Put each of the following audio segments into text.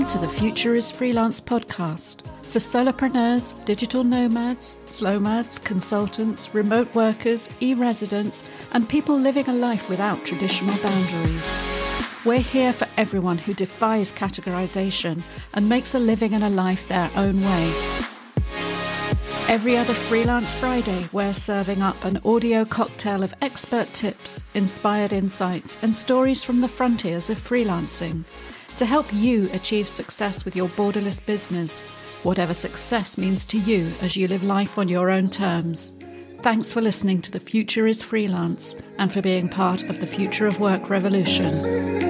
to the Future is Freelance podcast for solopreneurs, digital nomads, slowmads, consultants, remote workers, e-residents, and people living a life without traditional boundaries. We're here for everyone who defies categorization and makes a living and a life their own way. Every other Freelance Friday, we're serving up an audio cocktail of expert tips, inspired insights, and stories from the frontiers of freelancing to help you achieve success with your borderless business, whatever success means to you as you live life on your own terms. Thanks for listening to The Future is Freelance and for being part of the Future of Work revolution.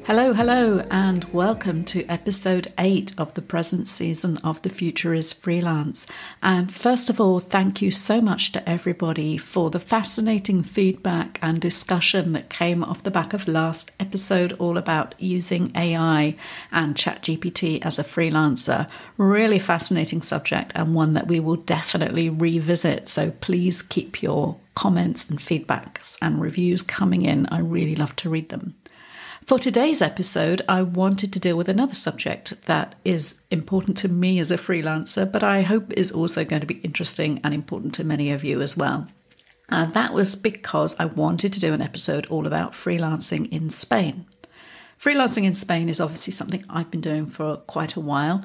Hello, and welcome to episode 8 of the present season of The Future is Freelance. And first of all, thank you so much to everybody for the fascinating feedback and discussion that came off the back of last episode all about using AI and ChatGPT as a freelancer. Really fascinating subject and one that we will definitely revisit. So please keep your comments and feedbacks and reviews coming in. I really love to read them. For today's episode, I wanted to deal with another subject that is important to me as a freelancer, but I hope is also going to be interesting and important to many of you as well. And that was because I wanted to do an episode all about freelancing in Spain. Freelancing in Spain is obviously something I've been doing for quite a while.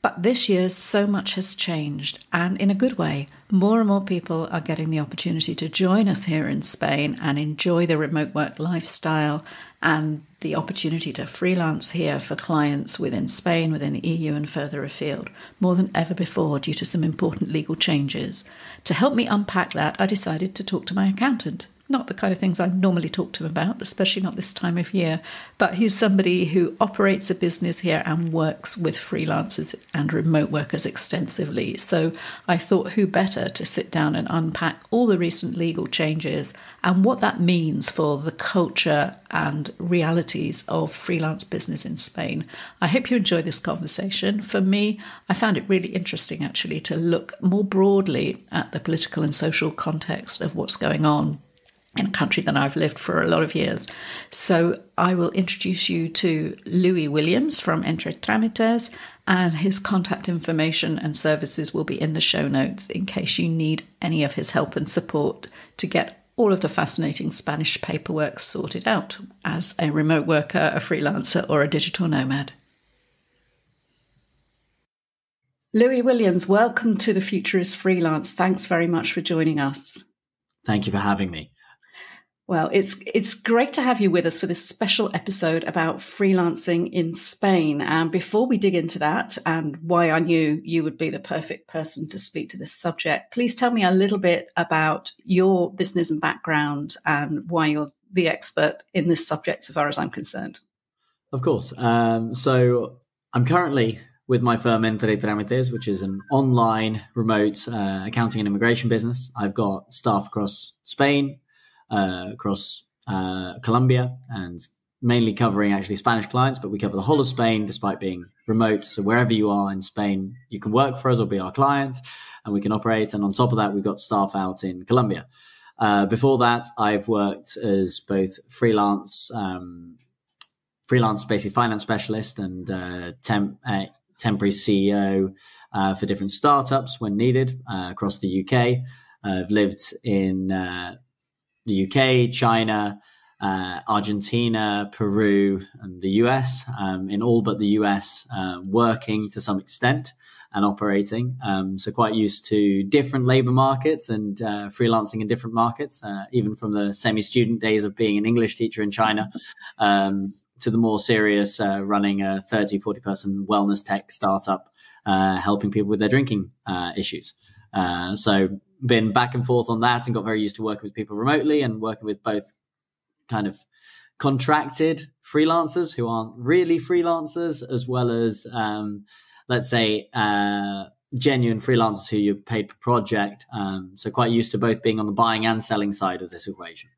But this year, so much has changed, and in a good way. More and more people are getting the opportunity to join us here in Spain and enjoy the remote work lifestyle and the opportunity to freelance here for clients within Spain, within the EU and further afield, more than ever before due to some important legal changes. To help me unpack that, I decided to talk to my accountant. Not the kind of things I normally talk to him about, especially not this time of year, but he's somebody who operates a business here and works with freelancers and remote workers extensively. So I thought who better to sit down and unpack all the recent legal changes and what that means for the culture and realities of freelance business in Spain. I hope you enjoy this conversation. For me, I found it really interesting actually to look more broadly at the political and social context of what's going on in a country that I've lived for a lot of years. So I will introduce you to Louis Williams from Entre Tramites, and his contact information and services will be in the show notes in case you need any of his help and support to get all of the fascinating Spanish paperwork sorted out as a remote worker, a freelancer, or a digital nomad. Louis Williams, welcome to The Future is Freelance. Thanks very much for joining us. Thank you for having me. Well, it's great to have you with us for this special episode about freelancing in Spain. And before we dig into that and why I knew you would be the perfect person to speak to this subject, please tell me a little bit about your business and background and why you're the expert in this subject so far as I'm concerned. Of course. So I'm currently with my firm Entre Tramites, which is an online remote accounting and immigration business. I've got staff across Spain, across Colombia, and mainly covering actually Spanish clients, but we cover the whole of Spain despite being remote. So wherever you are in Spain, you can work for us or be our client and we can operate. And on top of that, we've got staff out in Colombia. Before that, I've worked as both freelance, basically finance specialist and temporary CEO for different startups when needed across the UK. I've lived in the UK, China, Argentina, Peru, and the US, in all but the US, working to some extent and operating. So quite used to different labor markets and freelancing in different markets, even from the semi-student days of being an English teacher in China to the more serious running a 30, 40-person wellness tech startup, helping people with their drinking issues. So been back and forth on that and got very used to working with people remotely and working with both kind of contracted freelancers who aren't really freelancers, as well as, let's say, genuine freelancers who you're paid per project. So quite used to both being on the buying and selling side of this equation.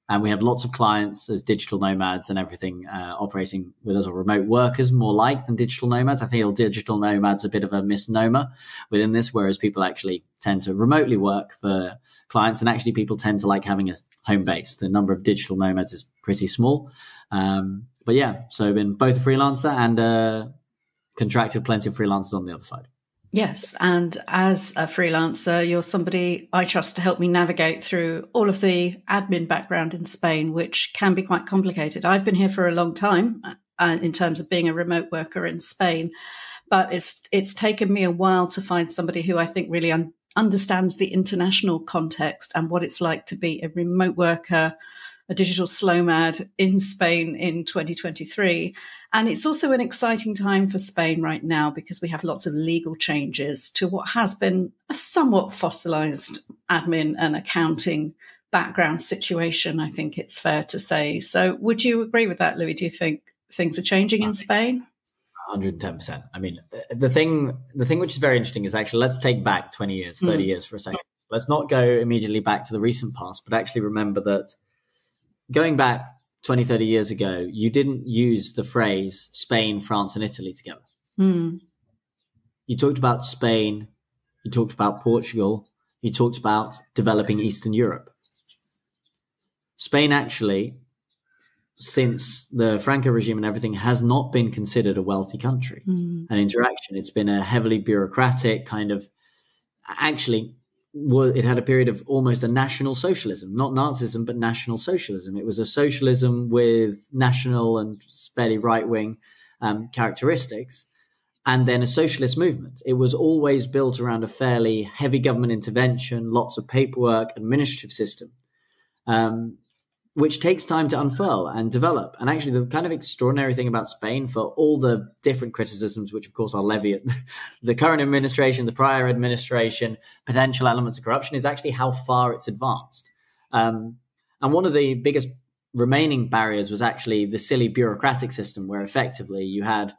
And we have lots of clients as digital nomads and everything operating with us, or remote workers more like than digital nomads. I feel digital nomads a bit of a misnomer within this, whereas people actually tend to remotely work for clients, and actually people tend to like having a home base. The number of digital nomads is pretty small. But yeah, so I've been both a freelancer and contracted plenty of freelancers on the other side. Yes. And as a freelancer, you're somebody I trust to help me navigate through all of the admin background in Spain, which can be quite complicated. I've been here for a long time in terms of being a remote worker in Spain, but it's taken me a while to find somebody who I think really understands the international context and what it's like to be a remote worker, a digital slowmad in Spain in 2023. And it's also an exciting time for Spain right now because we have lots of legal changes to what has been a somewhat fossilized admin and accounting background situation, I think it's fair to say. So would you agree with that, Louis? Do you think things are changing in Spain? 110%. I mean, the thing which is very interesting is actually, let's take back 20 years, 30 years for a second. Let's not go immediately back to the recent past, but actually remember that going back 20, 30 years ago, you didn't use the phrase Spain, France, and Italy together. You talked about Spain, you talked about Portugal, you talked about developing Eastern Europe. Spain actually, since the Franco regime and everything, has not been considered a wealthy country. And interaction, it's been a heavily bureaucratic kind of, actually, it had a period of almost a national socialism, not Nazism, but national socialism. It was a socialism with national and fairly right-wing characteristics, and then a socialist movement. It was always built around a fairly heavy government intervention, lots of paperwork, administrative system, which takes time to unfurl and develop. And actually, the kind of extraordinary thing about Spain, for all the different criticisms, which of course I'll levy at the current administration, the prior administration, potential elements of corruption, is actually how far it's advanced. And one of the biggest remaining barriers was actually the silly bureaucratic system, where effectively you had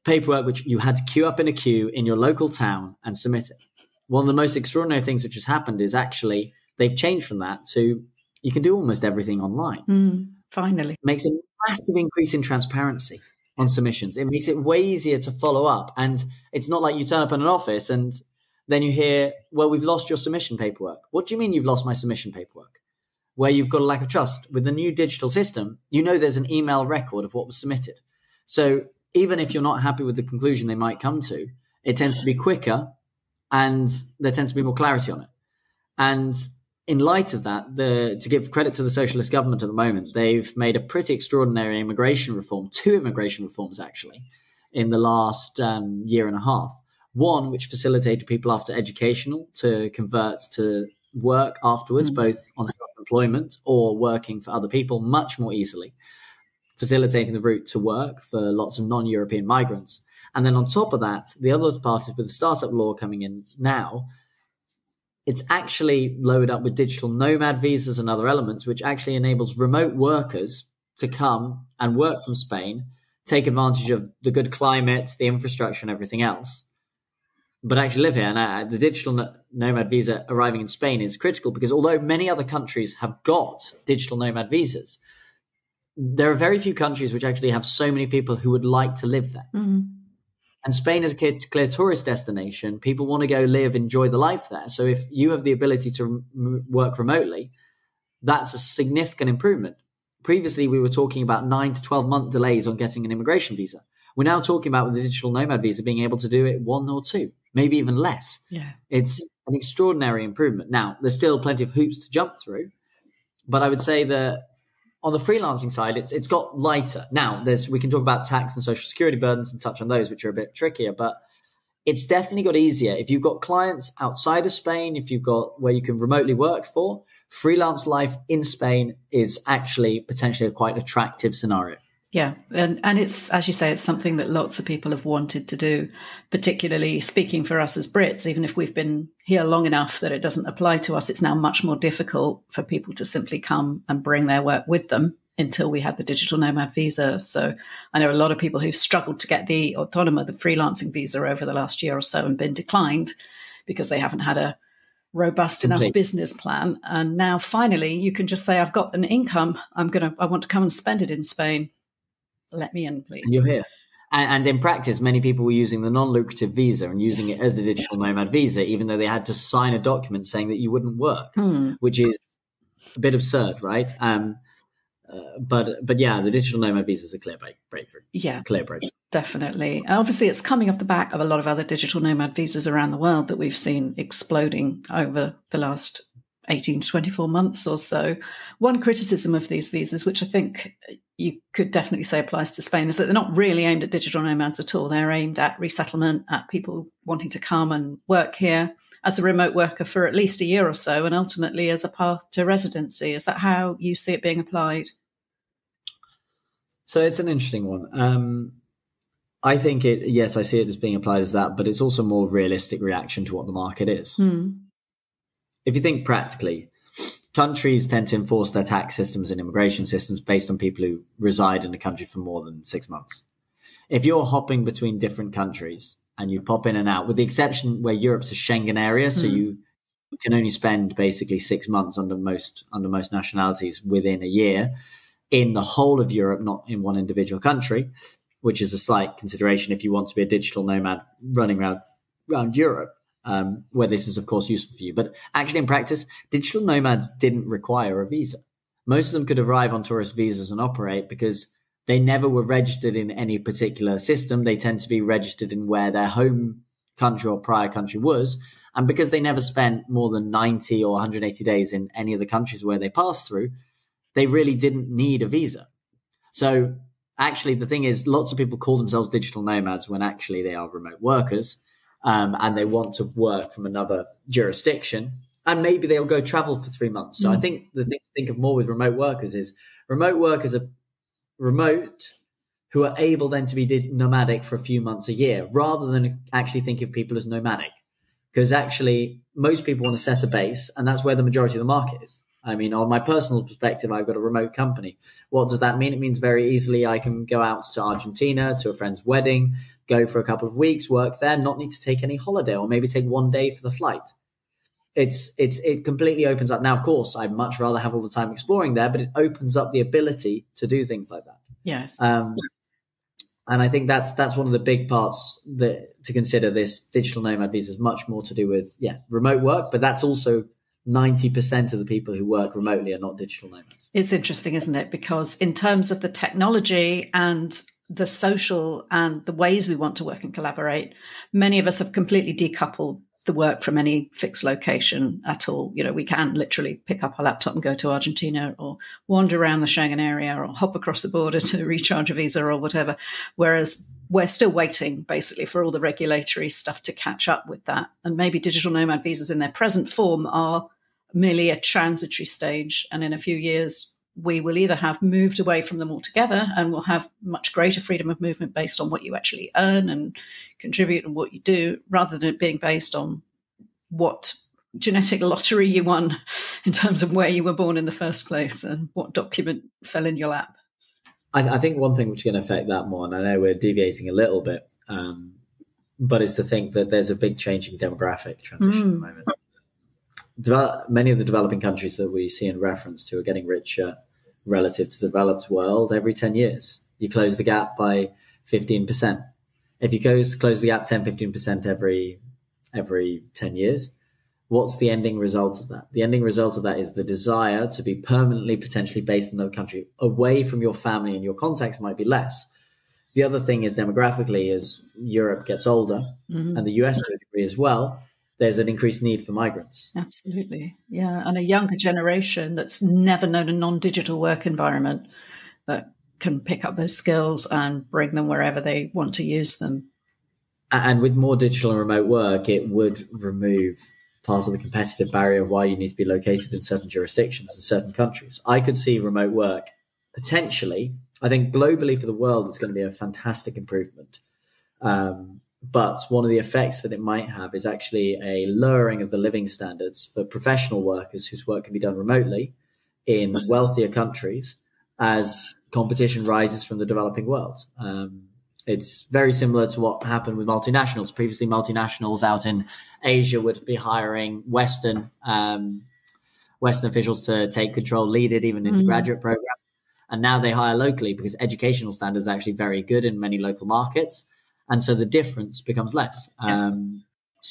paperwork which you had to queue up in a queue in your local town and submit it. One of the most extraordinary things which has happened is actually they've changed from that to you can do almost everything online. Finally. It makes a massive increase in transparency on submissions. It makes it way easier to follow up. And it's not like you turn up in an office and then you hear, well, we've lost your submission paperwork. What do you mean you've lost my submission paperwork? Where you've got a lack of trust. With the new digital system, you know there's an email record of what was submitted. So even if you're not happy with the conclusion they might come to, it tends to be quicker and there tends to be more clarity on it. And in light of that, to give credit to the socialist government at the moment, they've made a pretty extraordinary immigration reform, 2 immigration reforms actually, in the last year and a half. One, which facilitated people after educational to convert to work afterwards, both on self-employment or working for other people much more easily, facilitating the route to work for lots of non-European migrants. And then on top of that, the other part is with the startup law coming in now, it's actually loaded up with digital nomad visas and other elements, which actually enables remote workers to come and work from Spain, take advantage of the good climate, the infrastructure and everything else, but actually live here. And the digital nomad visa arriving in Spain is critical because although many other countries have got digital nomad visas, there are very few countries which actually have so many people who would like to live there. And Spain is a clear tourist destination. People want to go live, enjoy the life there. So if you have the ability to work remotely, that's a significant improvement. Previously, we were talking about 9 to 12 month delays on getting an immigration visa. We're now talking about with the digital nomad visa being able to do it 1 or 2, maybe even less. Yeah. It's an extraordinary improvement. Now, there's still plenty of hoops to jump through, but I would say that on the freelancing side, it's got lighter. Now, we can talk about tax and social security burdens and touch on those, which are a bit trickier, but it's definitely got easier. If you've got clients outside of Spain, if you've got where you can remotely work for, freelance life in Spain is actually potentially a quite attractive scenario. Yeah. And it's, as you say, it's something that lots of people have wanted to do, particularly speaking for us as Brits. Even if we've been here long enough that it doesn't apply to us, it's now much more difficult for people to simply come and bring their work with them until we had the digital nomad visa. So I know a lot of people who've struggled to get the freelancing visa over the last year or so and been declined because they haven't had robust enough business plan. And now finally you can just say, I've got an income. I want to come and spend it in Spain. Let me in, please. And you're here. And in practice, many people were using the non-lucrative visa and using it as a digital nomad visa, even though they had to sign a document saying that you wouldn't work, which is a bit absurd, right? But yeah, the digital nomad visa is a clear breakthrough. Yeah, clear breakthrough. Definitely. Obviously, it's coming off the back of a lot of other digital nomad visas around the world that we've seen exploding over the last 18 to 24 months or so. One criticism of these visas, which I think you could definitely say applies to Spain, is that they're not really aimed at digital nomads at all. They're aimed at resettlement, at people wanting to come and work here as a remote worker for at least a year or so, and ultimately as a path to residency. Is that how you see it being applied? So it's an interesting one. I think yes, I see it as being applied as that, but it's also a more realistic reaction to what the market is. If you think practically, countries tend to enforce their tax systems and immigration systems based on people who reside in a country for more than 6 months. If you're hopping between different countries and you pop in and out, with the exception where Europe's a Schengen area, so you can only spend basically 6 months under most nationalities within a year in the whole of Europe, not in one individual country, which is a slight consideration if you want to be a digital nomad running around Europe, where this is, of course, useful for you. But actually, in practice, digital nomads didn't require a visa. Most of them could arrive on tourist visas and operate because they never were registered in any particular system. They tend to be registered in where their home country or prior country was. And because they never spent more than 90 or 180 days in any of the countries where they passed through, they really didn't need a visa. So actually, the thing is, lots of people call themselves digital nomads when actually they are remote workers, and they want to work from another jurisdiction, and maybe they'll go travel for 3 months. So I think the thing to think of more with remote workers is remote workers are remote who are able then to be nomadic for a few months a year, rather than actually think of people as nomadic. Because actually, most people want to set a base, and that's where the majority of the market is. I mean, on my personal perspective, I've got a remote company. What does that mean? It means very easily I can go out to Argentina to a friend's wedding, go for a couple of weeks, work there, not need to take any holiday, or maybe take 1 day for the flight. It completely opens up. Now, of course, I'd much rather have all the time exploring there, but it opens up the ability to do things like that. Yes. And I think that's one of the big parts to consider. This digital nomad visa is much more to do with, remote work, but that's also 90% of the people who work remotely are not digital nomads. It's interesting, isn't it? Because in terms of the technology and the social and the ways we want to work and collaborate, many of us have completely decoupled the work from any fixed location at all. You know, we can literally pick up our laptop and go to Argentina, or wander around the Schengen area, or hop across the border to recharge a visa or whatever. Whereas we're still waiting basically for all the regulatory stuff to catch up with that. And maybe digital nomad visas in their present form are merely a transitory stage. And in a few years, we will either have moved away from them altogether and will have much greater freedom of movement based on what you actually earn and contribute and what you do, rather than it being based on what genetic lottery you won in terms of where you were born in the first place and what document fell in your lap. I think one thing which is going to affect that more, and I know we're deviating a little bit, but is to think that there's a big changing demographic transition at the moment. Many of the developing countries that we see in reference to are getting richer relative to the developed world every 10 years. You close the gap by 15%. If you close the gap 10, 15% every 10 years, what's the ending result of that? The ending result of that is the desire to be permanently, potentially based in another country, away from your family, and your contacts might be less. The other thing is, demographically, as Europe gets older, and the US to a degree as well, there's an increased need for migrants. Absolutely. Yeah. And a younger generation that's never known a non-digital work environment that can pick up those skills and bring them wherever they want to use them. And with more digital and remote work, it would remove part of the competitive barrier of why you need to be located in certain jurisdictions in certain countries. I could see remote work potentially, I think globally for the world, it's going to be a fantastic improvement. But one of the effects that it might have is actually a lowering of the living standards for professional workers whose work can be done remotely in wealthier countries as competition rises from the developing world. It's very similar to what happened with multinationals. Previously, multinationals out in Asia would be hiring Western officials to take control, lead it even into graduate programs. And now they hire locally because educational standards are actually very good in many local markets. And so the difference becomes less. Yes.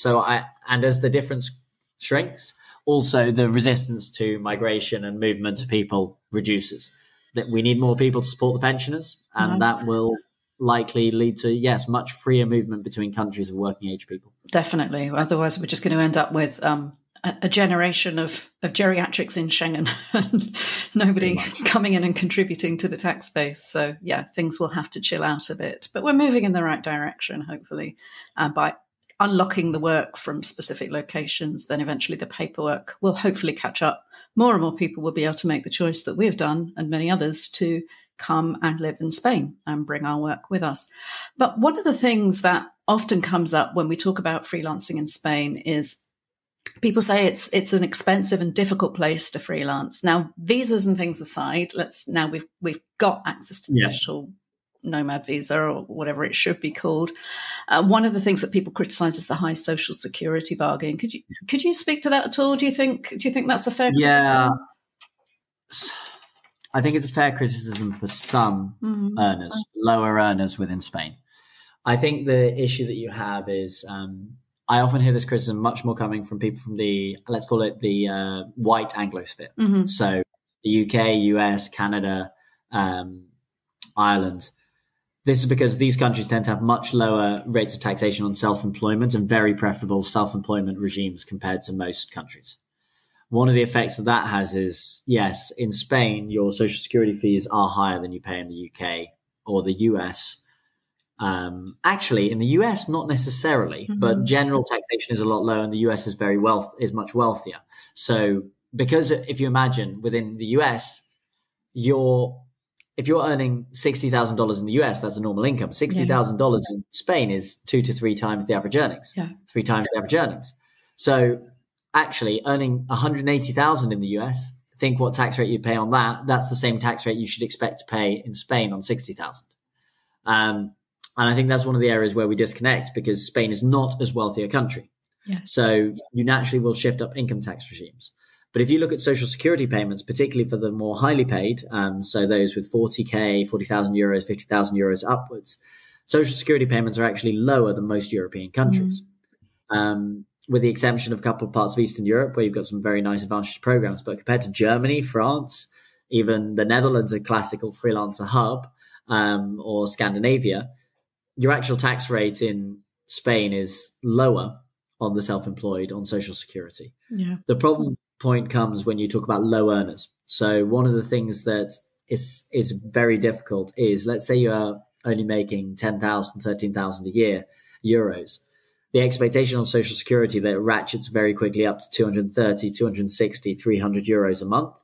And as the difference shrinks, also the resistance to migration and movement of people reduces. That we need more people to support the pensioners, and that will likely lead to, yes, much freer movement between countries of working age people. Definitely. Otherwise, we're just going to end up with a generation of geriatrics in Schengen and nobody coming in and contributing to the tax base. So, yeah, things will have to chill out a bit. But we're moving in the right direction, hopefully, by unlocking the work from specific locations. Then eventually the paperwork will hopefully catch up. More and more people will be able to make the choice that we've done, and many others, to come and live in Spain and bring our work with us. But one of the things that often comes up when we talk about freelancing in Spain is people say it's an expensive and difficult place to freelance. Now, visas and things aside, we've got access to the digital Nomad visa, or whatever it should be called. One of the things that people criticise is the high social security bargain. Could you speak to that at all? Do you think that's a fair criticism? I think it's a fair criticism for some earners, lower earners within Spain. I think the issue that you have is I often hear this criticism much more coming from people from the, let's call it the white Anglosphere. So the UK, US, Canada, Ireland. This is because these countries tend to have much lower rates of taxation on self-employment and very preferable self-employment regimes compared to most countries. One of the effects that has is, yes, in Spain, your social security fees are higher than you pay in the UK or the US. Actually, in the US, not necessarily, but general taxation is a lot lower, and the US is much wealthier. So, because if you imagine within the US, if you're earning $60,000 in the US, that's a normal income. $60,000 in Spain is 2 to 3 times the average earnings. 3 times the average earnings. So, actually, earning $180,000 in the US, think what tax rate you pay on that. That's the same tax rate you should expect to pay in Spain on $60,000. And I think that's one of the areas where we disconnect, because Spain is not as wealthy a country. So you naturally will shift up income tax regimes. But if you look at social security payments, particularly for the more highly paid, so those with 40,000 euros, 50,000 euros upwards, social security payments are actually lower than most European countries. With the exception of a couple of parts of Eastern Europe where you've got some very nice advantage programs. But compared to Germany, France, even the Netherlands, a classical freelancer hub, or Scandinavia, your actual tax rate in Spain is lower on the self-employed on social security. The problem point comes when you talk about low earners. So one of the things that is very difficult is, let's say you are only making 10,000, 13,000 a year, euros. The expectation on social security that ratchets very quickly up to 230, 260, 300 euros a month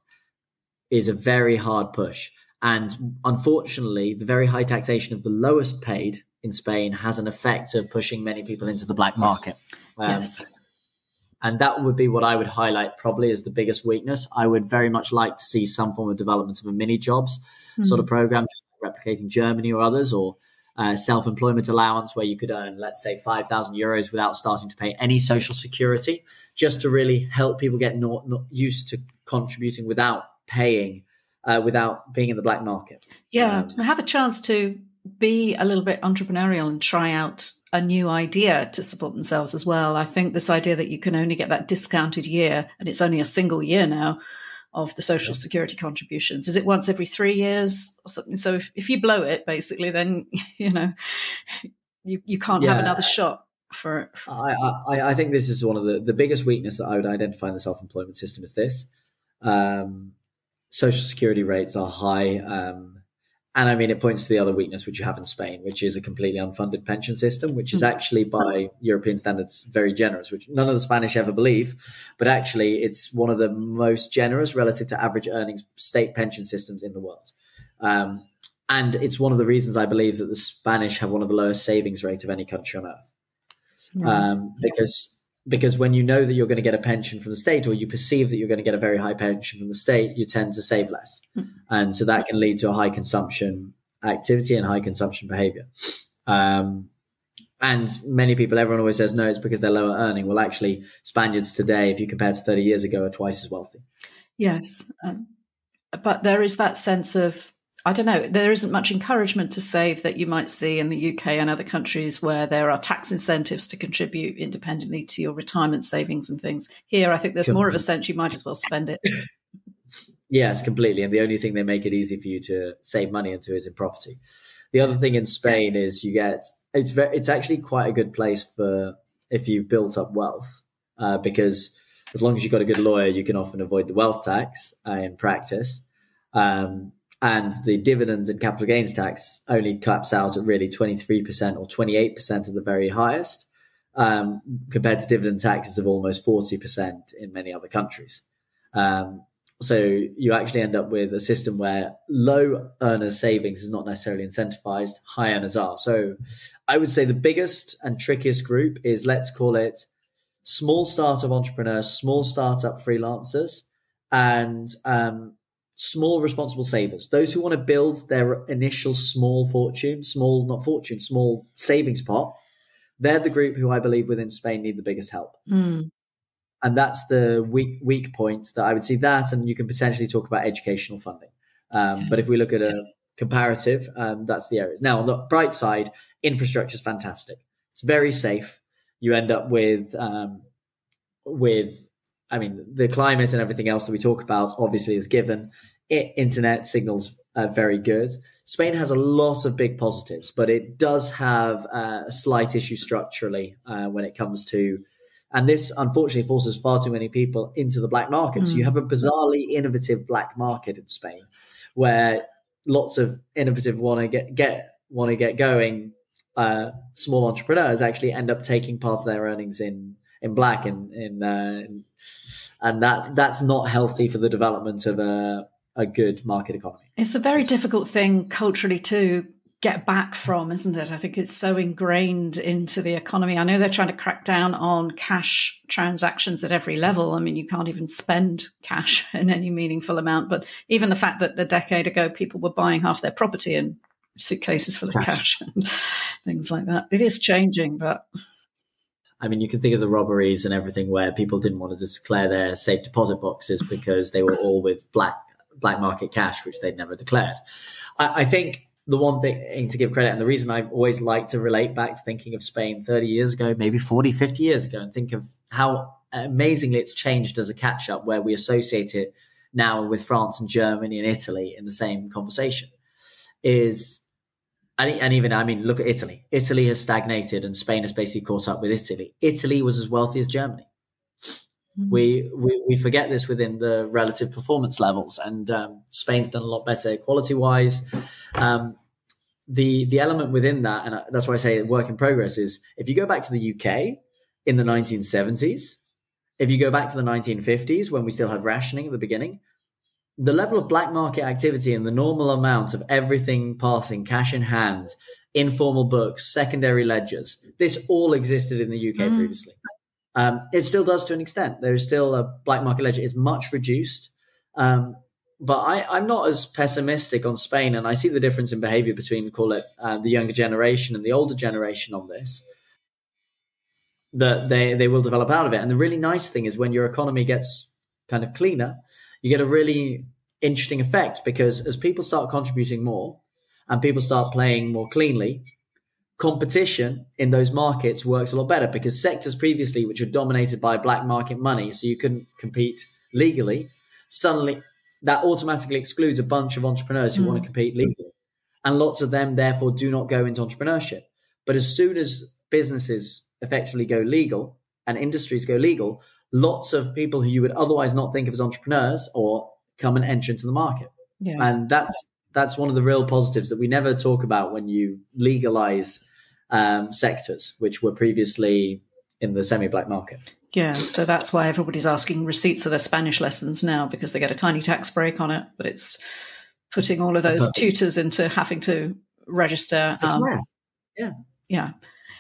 is a very hard push. And unfortunately, the very high taxation of the lowest paid in Spain has an effect of pushing many people into the black market. And that would be what I would highlight probably as the biggest weakness. I would very much like to see some form of development of a mini jobs sort of program, replicating Germany or others, or self-employment allowance where you could earn, let's say, 5,000 euros without starting to pay any social security, just to really help people get not used to contributing without paying, without being in the black market. Have a chance to be a little bit entrepreneurial and try out a new idea to support themselves as well. I think this idea that you can only get that discounted year, and it's only a single year now, of the social security contributions. Is it once every 3 years or something? So if you blow it, basically, then, you can't have another shot for it. I think this is one of the biggest weakness that I would identify in the self-employment system is this. Social security rates are high. And I mean, it points to the other weakness which you have in Spain, which is a completely unfunded pension system, which is actually by European standards very generous, which none of the Spanish ever believe. But actually, it's one of the most generous relative to average earnings state pension systems in the world. And it's one of the reasons I believe that the Spanish have one of the lowest savings rate of any country on earth. Because when you know that you're going to get a pension from the state, or you perceive that you're going to get a very high pension from the state, you tend to save less. And so that can lead to a high consumption activity and high consumption behavior. And many people, everyone always says, no, it's because they're lower earning. Well, actually, Spaniards today, if you compare to 30 years ago, are twice as wealthy. Yes. But there is that sense of, I don't know, there isn't much encouragement to save that you might see in the UK and other countries where there are tax incentives to contribute independently to your retirement savings and things. Here, I think there's more of a sense you might as well spend it. Yes, completely. And the only thing they make it easy for you to save money into is in property. The other thing in Spain is it's actually quite a good place for if you've built up wealth, because as long as you've got a good lawyer, you can often avoid the wealth tax in practice. And the dividends and capital gains tax only caps out at really 23% or 28% of the very highest, compared to dividend taxes of almost 40% in many other countries. So you actually end up with a system where low earners' savings is not necessarily incentivized, high earners are. So I would say the biggest and trickiest group is, let's call it, small startup entrepreneurs, small startup freelancers, and small responsible savers. Those who want to build their initial small savings pot. They're the group who I believe within Spain need the biggest help. And that's the weak point that I would see that, and you can potentially talk about educational funding. But if we look at a comparative, that's the areas. Now, on the bright side, infrastructure is fantastic. It's very safe. You end up with, the climate and everything else that we talk about obviously is given. Internet signals are very good. Spain has a lot of big positives, but it does have a slight issue structurally when it comes to, and this unfortunately forces far too many people into the black market. So you have a bizarrely innovative black market in Spain, where lots of innovative want to get going. Small entrepreneurs actually end up taking part of their earnings in black, and that's not healthy for the development of a good market economy. It's a very difficult thing culturally to get back from, isn't it? I think it's so ingrained into the economy. I know they're trying to crack down on cash transactions at every level. I mean, you can't even spend cash in any meaningful amount. But even the fact that a decade ago, people were buying half their property in suitcases full of cash and things like that. It is changing, but... I mean, you can think of the robberies and everything where people didn't want to declare their safe deposit boxes because they were all with black market cash, which they'd never declared. I think the one thing to give credit, and the reason I always like to relate back to thinking of Spain 30 years ago, maybe 40, 50 years ago, and think of how amazingly it's changed as a catch-up, where we associate it now with France and Germany and Italy in the same conversation, is... And even, I mean, look at Italy. Italy has stagnated and Spain has basically caught up with Italy. Italy was as wealthy as Germany. We forget this within the relative performance levels, and Spain's done a lot better quality-wise. The element within that, and that's why I say work in progress, is if you go back to the UK in the 1970s, if you go back to the 1950s when we still had rationing at the beginning, the level of black market activity and the normal amount of everything passing cash in hand, informal books, secondary ledgers, this all existed in the UK previously. It still does to an extent. There is still a black market ledger. It's much reduced. But I'm not as pessimistic on Spain, and I see the difference in behavior between, call it, the younger generation and the older generation on this, that they will develop out of it. And the really nice thing is when your economy gets kind of cleaner, you get a really interesting effect, because as people start contributing more and people start playing more cleanly, competition in those markets works a lot better, because sectors previously which were dominated by black market money, so you couldn't compete legally, suddenly that automatically excludes a bunch of entrepreneurs who want to compete legally. And lots of them therefore do not go into entrepreneurship. But as soon as businesses effectively go legal and industries go legal, lots of people who you would otherwise not think of as entrepreneurs or come and enter into the market. Yeah. And that's one of the real positives that we never talk about when you legalize sectors which were previously in the semi-black market. Yeah, so that's why everybody's asking receipts for their Spanish lessons now, because they get a tiny tax break on it, but it's putting all of those tutors into having to register. Yeah.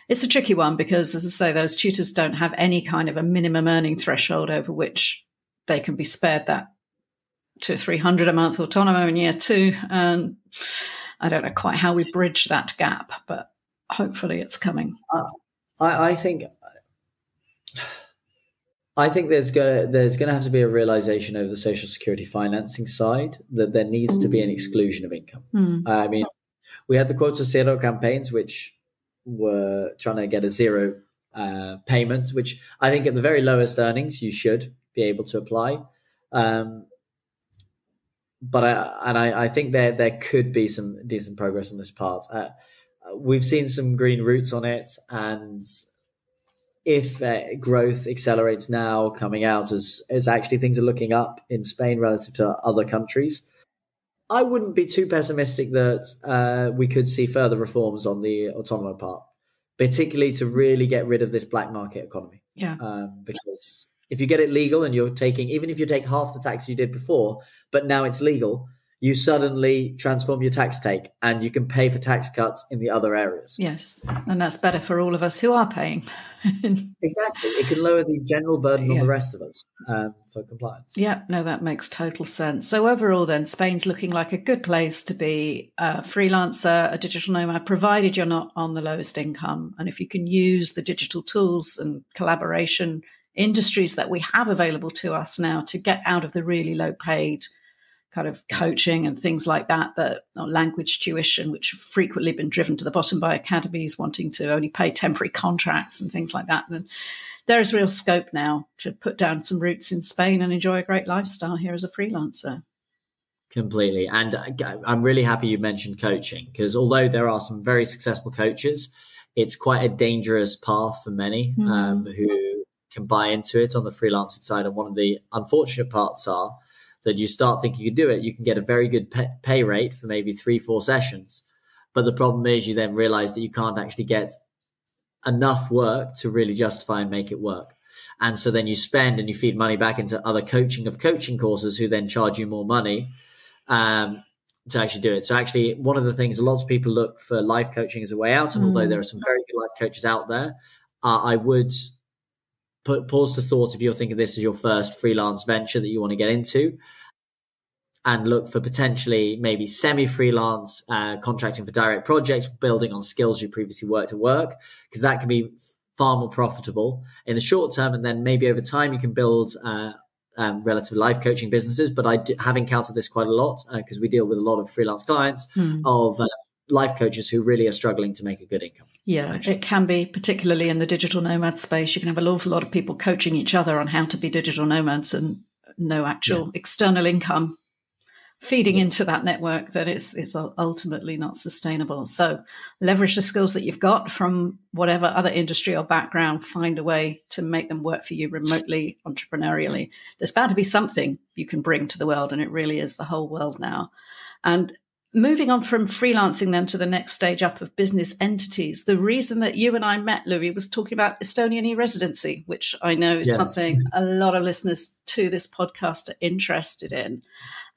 It's a tricky one because, as I say, those tutors don't have any kind of a minimum earning threshold over which they can be spared that $200-300 a month autonomo in year two. And I don't know quite how we bridge that gap, but hopefully it's coming? I think there's gonna have to be a realization over the social security financing side that there needs to be an exclusion of income. I mean, we had the Quota Zero campaigns, which were trying to get a zero payment, which I think at the very lowest earnings you should be able to apply. But I think there could be some decent progress on this part. We've seen some green roots on it, and if growth accelerates now coming out as actually things are looking up in Spain relative to other countries, I wouldn't be too pessimistic that we could see further reforms on the autonomous part, particularly to really get rid of this black market economy. Yeah. Because if you get it legal and you're taking, even if you take half the tax you did before, but now it's legal, you suddenly transform your tax take and you can pay for tax cuts in the other areas. Yes. And that's better for all of us who are paying. Exactly. It can lower the general burden on the rest of us for compliance. Yeah, no, that makes total sense. So overall then, Spain's looking like a good place to be a freelancer, a digital nomad, provided you're not on the lowest income. And if you can use the digital tools and collaboration industries that we have available to us now to get out of the really low paid kind of coaching and things like that, language tuition, which have frequently been driven to the bottom by academies wanting to only pay temporary contracts and things like that, then there is real scope now to put down some roots in Spain and enjoy a great lifestyle here as a freelancer. Completely. And I'm really happy you mentioned coaching, because although there are some very successful coaches, it's quite a dangerous path for many who can buy into it on the freelancing side. And one of the unfortunate parts are that you start thinking you can do it, you can get a very good pay rate for maybe 3-4 sessions. But the problem is you then realize that you can't actually get enough work to really justify and make it work. And so then you spend and you feed money back into other coaching courses who then charge you more money to actually do it. So actually, one of the things, lots of people look for life coaching as a way out. And although there are some very good life coaches out there, I would pause to thought if you're thinking this is your first freelance venture that you want to get into, and look for potentially maybe semi-freelance contracting for direct projects, building on skills you previously worked at work, because that can be far more profitable in the short term. And then maybe over time you can build relative life coaching businesses. But I have encountered this quite a lot because we deal with a lot of freelance clients of life coaches who really are struggling to make a good income. Yeah, actually. It can be, particularly in the digital nomad space. You can have an awful lot of people coaching each other on how to be digital nomads and no actual external income feeding into that network, that it's ultimately not sustainable. So leverage the skills that you've got from whatever other industry or background, find a way to make them work for you remotely, entrepreneurially. There's bound to be something you can bring to the world, and it really is the whole world now. And moving on from freelancing then to the next stage up of business entities, the reason that you and I met, Louis, was talking about Estonian e-residency, which I know is something a lot of listeners to this podcast are interested in.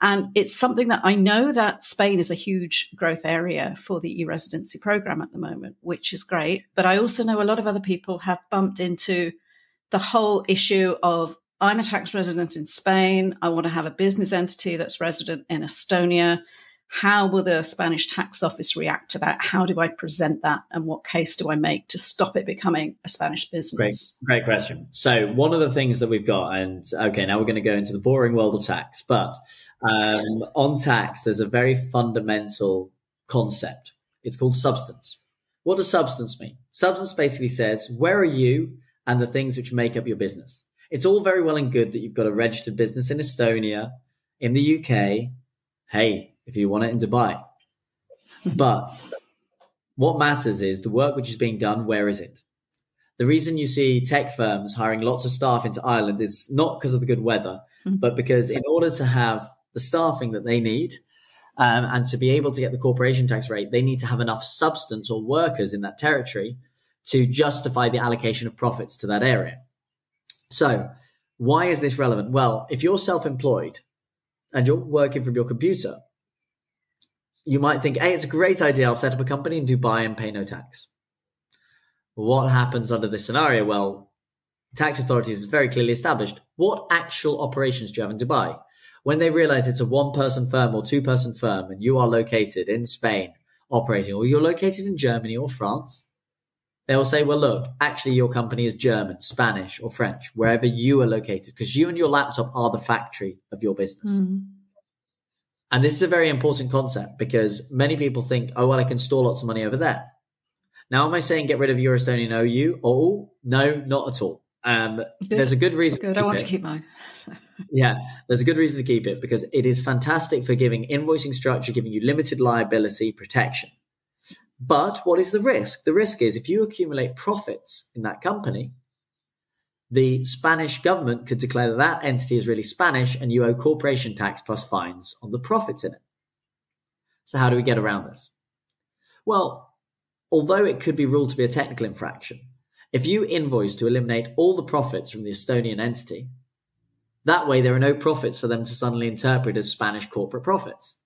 And it's something that I know that Spain is a huge growth area for the e-residency program at the moment, which is great. But I also know a lot of other people have bumped into the whole issue of, I'm a tax resident in Spain, I want to have a business entity that's resident in Estonia. How will the Spanish tax office react to that? How do I present that? And what case do I make to stop it becoming a Spanish business? Great question. So one of the things that we've got, and okay, now we're going to go into the boring world of tax, but on tax, there's a very fundamental concept. It's called substance. What does substance mean? Substance basically says, where are you and the things which make up your business? It's all very well and good that you've got a registered business in Estonia, in the UK. Hey, if you want it in Dubai. But what matters is the work which is being done, where is it? The reason you see tech firms hiring lots of staff into Ireland is not because of the good weather, but because in order to have the staffing that they need and to be able to get the corporation tax rate, they need to have enough substance or workers in that territory to justify the allocation of profits to that area. So why is this relevant? Well, if you're self-employed and you're working from your computer, you might think, hey, it's a great idea. I'll set up a company in Dubai and pay no tax. What happens under this scenario? Well, tax authorities is very clearly established. What actual operations do you have in Dubai? When they realize it's a one-person firm or two-person firm and you are located in Spain operating, or you're located in Germany or France, they'll say, well, look, actually your company is German, Spanish, or French, wherever you are located, because you and your laptop are the factory of your business. And this is a very important concept because many people think, oh, well, I can store lots of money over there. Now, am I saying get rid of your Estonian OU? Oh, no, not at all. There's a good reason. Good. I want to keep mine. Yeah, there's a good reason to keep it because it is fantastic for giving invoicing structure, giving you limited liability protection. But what is the risk? The risk is if you accumulate profits in that company, the Spanish government could declare that that entity is really Spanish and you owe corporation tax plus fines on the profits in it. So how do we get around this? Well, although it could be ruled to be a technical infraction, if you invoice to eliminate all the profits from the Estonian entity, that way there are no profits for them to suddenly interpret as Spanish corporate profits.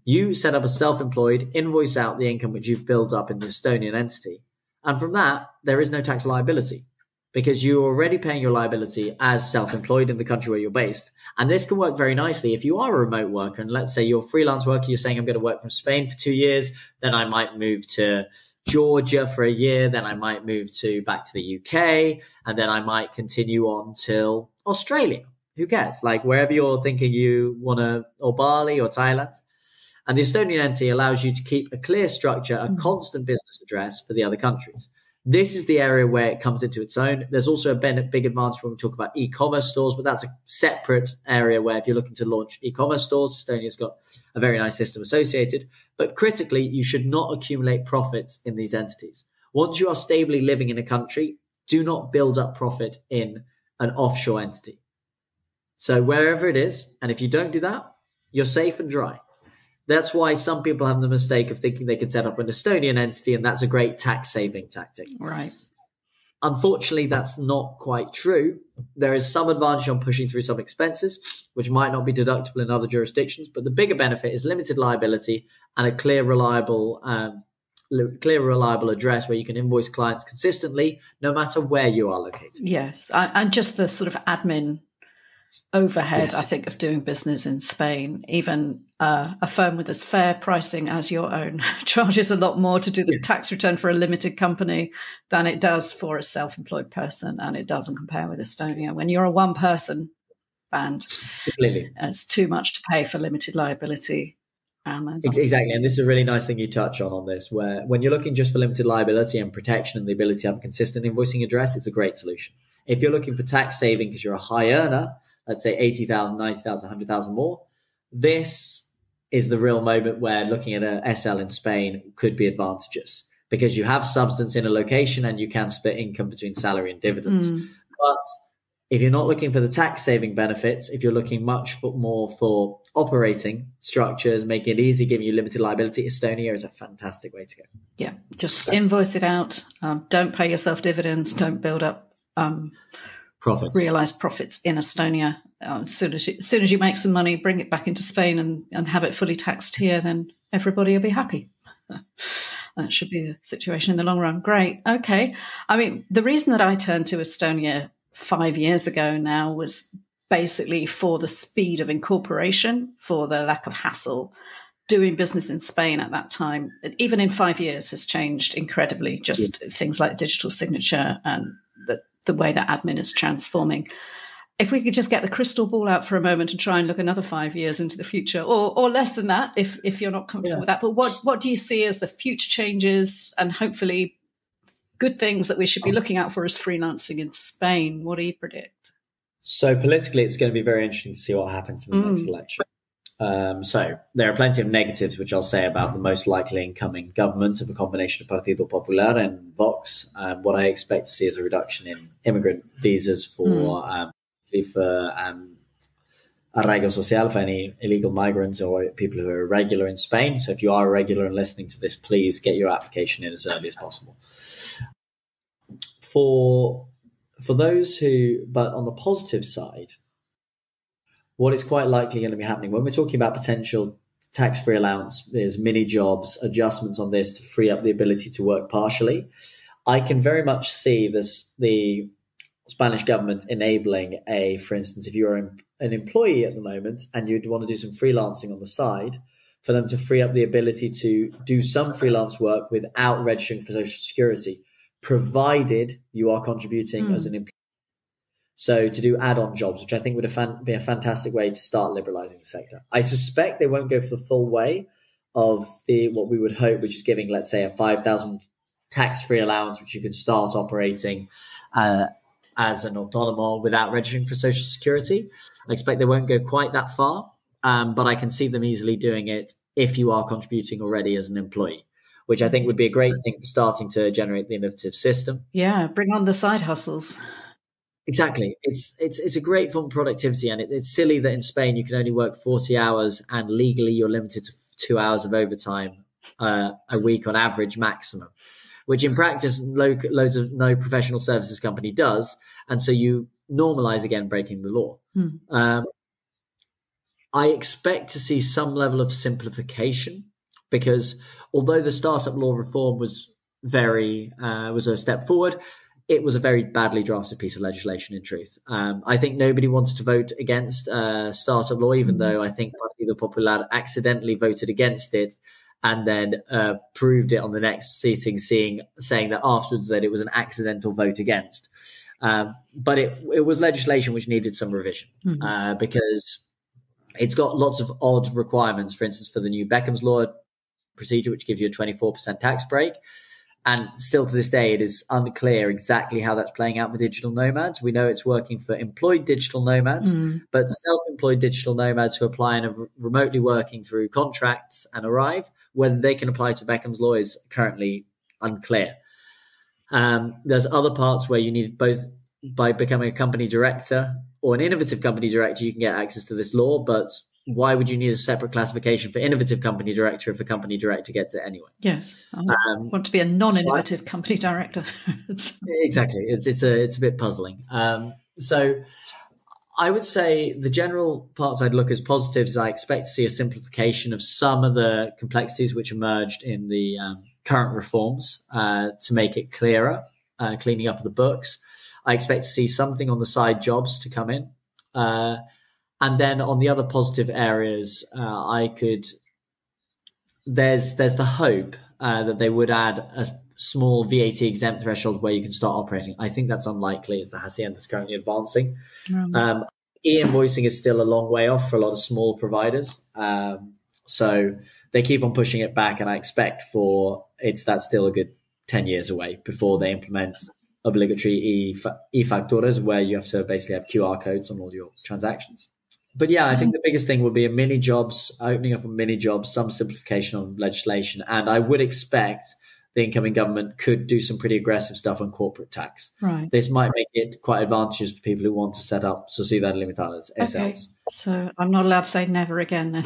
You set up a self-employed, invoice out the income which you've built up in the Estonian entity, and from that, there is no tax liability because you're already paying your liability as self-employed in the country where you're based. And this can work very nicely if you are a remote worker, and let's say you're a freelance worker, you're saying I'm going to work from Spain for 2 years, then I might move to Georgia for a year, then I might move back to the UK, and then I might continue on till Australia. Who cares? Like wherever you're thinking you want to, or Bali or Thailand. And the Estonian entity allows you to keep a clear structure, a constant business address for the other countries. This is the area where it comes into its own. There's also a big advantage when we talk about e-commerce stores, but that's a separate area where if you're looking to launch e-commerce stores, Estonia's got a very nice system associated. But critically, you should not accumulate profits in these entities. Once you are stably living in a country, do not build up profit in an offshore entity. So wherever it is, and if you don't do that, you're safe and dry. That's why some people have the mistake of thinking they could set up an Estonian entity and that's a great tax saving tactic. Right. Unfortunately, that's not quite true. There is some advantage on pushing through some expenses, which might not be deductible in other jurisdictions, but the bigger benefit is limited liability and a clear, reliable address where you can invoice clients consistently, no matter where you are located. Yes, and just the sort of admin overhead, Yes. I think, of doing business in Spain. Even a firm with as fair pricing as your own charges a lot more to do the tax return for a limited company than it does for a self-employed person, and it doesn't compare with Estonia. When you're a one-person band, Completely. it's too much to pay for limited liability. Exactly, and this is a really nice thing you touch on this, where when you're looking just for limited liability and protection and the ability to have a consistent invoicing address, it's a great solution. If you're looking for tax saving because you're a high earner, let's say 80,000, 90,000, 100,000 more, this is the real moment where looking at a SL in Spain could be advantageous because you have substance in a location and you can split income between salary and dividends. But if you're not looking for the tax saving benefits, if you're looking much more for operating structures, making it easy, giving you limited liability, Estonia is a fantastic way to go. Yeah, just invoice it out. Don't pay yourself dividends. Don't build up realized profits in Estonia. As soon as you make some money, bring it back into Spain and have it fully taxed here, then everybody will be happy. That should be the situation in the long run. Great. Okay. I mean, the reason that I turned to Estonia 5 years ago now was basically for the speed of incorporation, for the lack of hassle. Doing business in Spain at that time, even in 5 years, has changed incredibly. Just things like digital signature and the way that admin is transforming. If we could just get the crystal ball out for a moment and try and look another 5 years into the future, or less than that, if you're not comfortable with that. But what do you see as the future changes and hopefully good things that we should be looking out for as freelancing in Spain? What do you predict? So politically, it's going to be very interesting to see what happens in the next election. So there are plenty of negatives, which I'll say about the most likely incoming government of a combination of Partido Popular and Vox. What I expect to see is a reduction in immigrant visas for arraigo social, for any illegal migrants or people who are irregular in Spain. So if you are irregular and listening to this, please get your application in as early as possible. For those who, but on the positive side, what is quite likely going to be happening when we're talking about potential tax-free allowance is mini jobs, adjustments on this to free up the ability to work partially. I can very much see the Spanish government enabling for instance, if you're an employee at the moment and you'd want to do some freelancing on the side, for them to free up the ability to do some freelance work without registering for Social Security, provided you are contributing as an employee. So to do add-on jobs, which I think would be a fantastic way to start liberalizing the sector. I suspect they won't go for the full way of what we would hope, which is giving, let's say, a 5,000 tax-free allowance, which you could start operating as an autonomo without registering for Social Security. I expect they won't go quite that far, but I can see them easily doing it if you are contributing already as an employee, which I think would be a great thing for starting to generate the innovative system. Yeah, bring on the side hustles. Exactly. It's a great form of productivity, and it's silly that in Spain you can only work 40 hours and legally you're limited to 2 hours of overtime a week on average maximum, which in practice no professional services company does. And so you normalize again breaking the law. I expect to see some level of simplification, because although the startup law reform was a step forward, it was a very badly drafted piece of legislation, in truth. I think nobody wanted to vote against startup law, even though I think Partido Popular accidentally voted against it and then proved it on the next sitting, saying that afterwards that it was an accidental vote against. But it was legislation which needed some revision because it's got lots of odd requirements. For instance, for the new Beckham's Law procedure, which gives you a 24% tax break. And still to this day, it is unclear exactly how that's playing out for digital nomads. We know it's working for employed digital nomads, but self-employed digital nomads who apply and are remotely working through contracts and arrive, whether they can apply to Beckham's Law is currently unclear. There's other parts where you need both by becoming a company director or an innovative company director, you can get access to this law, but why would you need a separate classification for innovative company director if a company director gets it anyway? Yes, I want to be a non-innovative company director. Exactly, it's a bit puzzling. So I would say the general parts I'd look as positives. I expect to see a simplification of some of the complexities which emerged in the current reforms to make it clearer, cleaning up the books. I expect to see something on the side jobs to come in. And then on the other positive areas, there's the hope that they would add a small VAT exempt threshold where you can start operating. I think that's unlikely, as the Hacienda is currently advancing. E-invoicing is still a long way off for a lot of small providers. So they keep on pushing it back, and I expect that's still a good 10 years away before they implement obligatory e-facturas, where you have to basically have QR codes on all your transactions. But yeah, I think the biggest thing would be opening up a mini jobs, some simplification on legislation. And I would expect the incoming government could do some pretty aggressive stuff on corporate tax. Right. This might make it quite advantageous for people who want to set up Sociedades Limitadas, SLs. Okay. So I'm not allowed to say never again then.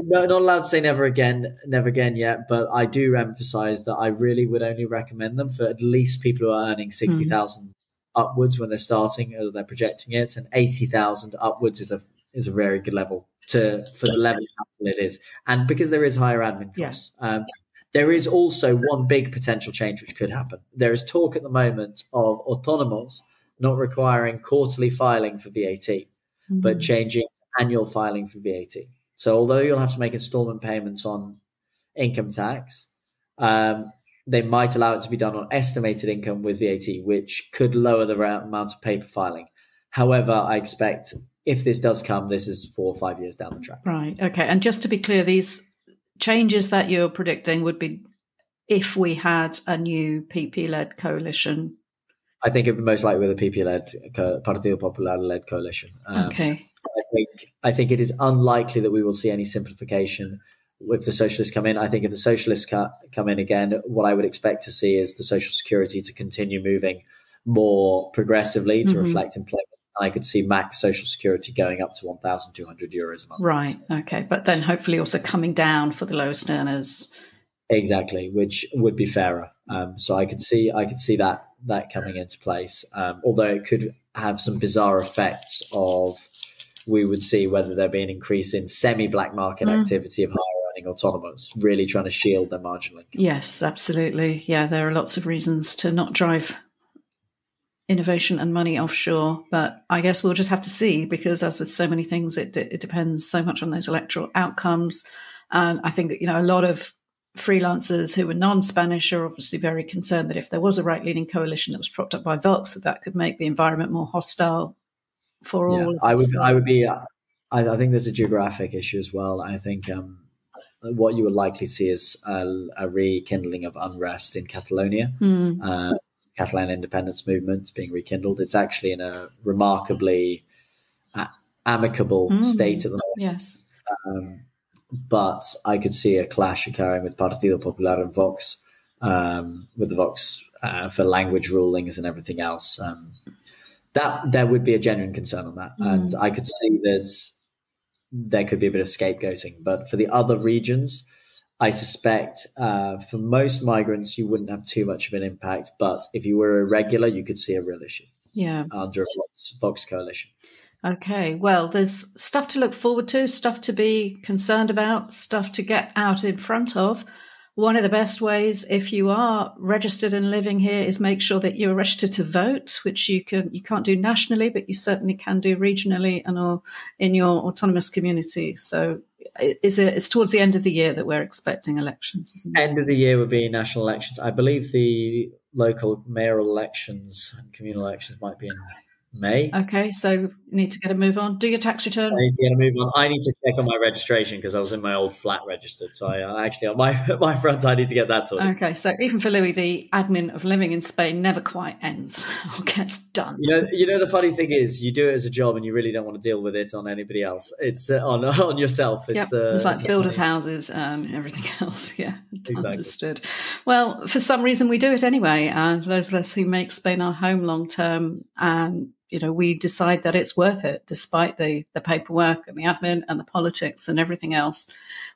No, not allowed to say never again yet, but I do emphasize that I really would only recommend them for at least people who are earning 60,000 upwards when they're starting, or they're projecting it, and 80,000 upwards is a very good level for the level of capital it is, and because there is higher admin costs. Yeah. There is also one big potential change which could happen. There is talk at the moment of autonomos not requiring quarterly filing for VAT, but changing annual filing for VAT. So although you'll have to make installment payments on income tax, they might allow it to be done on estimated income with VAT, which could lower the amount of paper filing. However, I expect if this does come, this is 4 or 5 years down the track. Right. Okay. And just to be clear, these changes that you're predicting would be if we had a new PP-led coalition. I think it would be most likely with a PP-led, Partido Popular-led coalition. Okay. I think it is unlikely that we will see any simplification if the socialists come in. I think if the socialists come in again, what I would expect to see is the Social Security to continue moving more progressively to reflect employment. I could see max Social Security going up to €1,200 a month. Right. Okay. But then hopefully also coming down for the lowest earners. Exactly, which would be fairer. So I could see that coming into place. Although it could have some bizarre effects of, we would see whether there be an increase in semi-black market activity of higher earning autonomous, really trying to shield their marginal income. Yes, absolutely. Yeah, there are lots of reasons to not drive innovation and money offshore. But I guess we'll just have to see, because as with so many things, it depends so much on those electoral outcomes. And I think, a lot of freelancers who were non-Spanish are obviously very concerned that if there was a right-leaning coalition that was propped up by Vox, that could make the environment more hostile for all. I would be. I think there's a geographic issue as well. I think what you would likely see is a rekindling of unrest in Catalonia. Catalan independence movement being rekindled. It's actually in a remarkably amicable state at the moment. Yes. But I could see a clash occurring with Partido Popular and Vox, with the Vox for language rulings and everything else. That there would be a genuine concern on that. And I could see that there could be a bit of scapegoating. But for the other regions, I suspect for most migrants, you wouldn't have too much of an impact. But if you were irregular, you could see a real issue under a Vox coalition. Okay, well, there's stuff to look forward to, stuff to be concerned about, stuff to get out in front of. One of the best ways, if you are registered and living here, is make sure that you're registered to vote, which you can't do nationally, but you certainly can do regionally and or in your autonomous community. So it's towards the end of the year that we're expecting elections, isn't it? End of the year would be national elections. I believe the local mayoral elections and communal elections might be in May. Okay, so you need to get a move on. Do your tax return. I need to get a move on. I need to check on my registration because I was in my old flat registered. So I actually, on my front, I need to get that sorted. Okay, so even for Louis, the admin of living in Spain never quite ends or gets done. You know, the funny thing is, you do it as a job and you really don't want to deal with it on anybody else. It's on yourself. It's like builders' houses and everything else. Yeah, exactly. Understood. Well, for some reason we do it anyway. And those of us who make Spain our home long term, and we decide that it's worth it, despite the paperwork and the admin and the politics and everything else.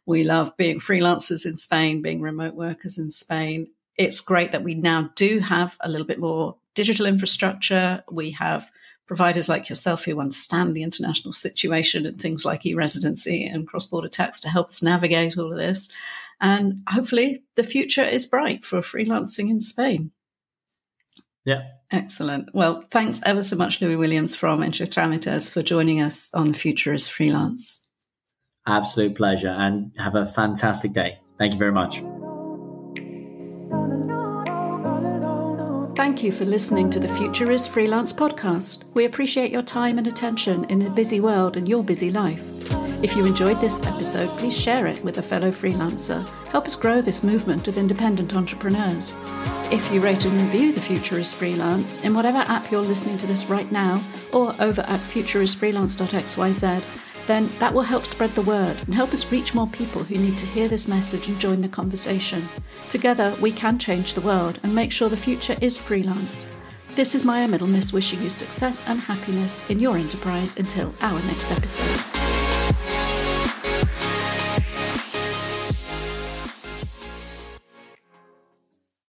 We love being freelancers in Spain, being remote workers in Spain. It's great that we now do have a little bit more digital infrastructure. We have providers like yourself who understand the international situation and things like e-residency and cross-border tax to help us navigate all of this. And hopefully the future is bright for freelancing in Spain. Yeah. Excellent. Well, thanks ever so much, Louis Williams from Entre Tramites, for joining us on The Future is Freelance. Absolute pleasure, and have a fantastic day. Thank you very much. Thank you for listening to the Future is Freelance podcast. We appreciate your time and attention in a busy world and your busy life. If you enjoyed this episode, please share it with a fellow freelancer. Help us grow this movement of independent entrepreneurs. If you rate and review The Future is Freelance in whatever app you're listening to this right now, or over at futureisfreelance.xyz, then that will help spread the word and help us reach more people who need to hear this message and join the conversation. Together, we can change the world and make sure the future is freelance. This is Maya Middlemiss wishing you success and happiness in your enterprise until our next episode.